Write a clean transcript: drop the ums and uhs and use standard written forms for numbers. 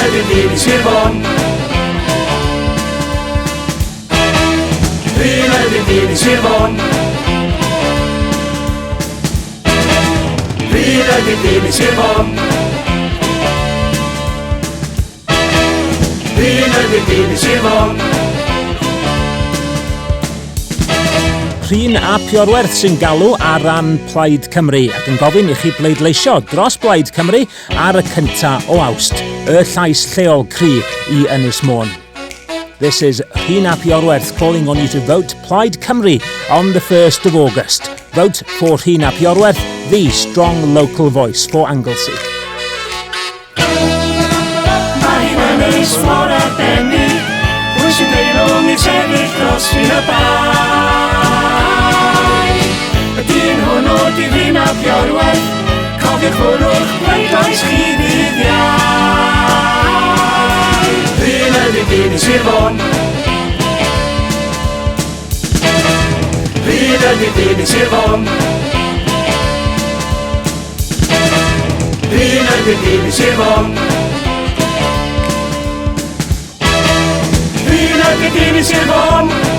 ydy'r dyn i Sir Fôn. Rhun ydy'r dyn i Sir Fôn. Rhun ydy'r dyn i Sir Fôn. Rhun ydy'r dyn i Sir Fôn. Rhun a Piorwerth sy'n galw ar ran Plaid Cymru ac yn gofyn i chi bleidleisio dros Plaid Cymru ar y 1 o Awst, y llais lleol cry i Ynys Môn. This is Rhun a Piorwerth calling on you to vote Plaid Cymru on the 1st of August. Vote for Rhun a Piorwerth, the strong local voice for Anglesey. Mae hi'n ynys mor arbennig, pwy sy'n deilwng i sefyll dros Rhun a Bai. Y dyn hwnnw di Rhun a Piorwerth, cofiwch hwnnw'ch bleidlais chi ddydd iau. Rhun ydy'r dyn i Sir Fôn. Rhun ydy'r dyn i Sir Fôn. Rhun ydy'r dyn i Sir Fôn. Rhun ydy'r dyn i Sir Fôn.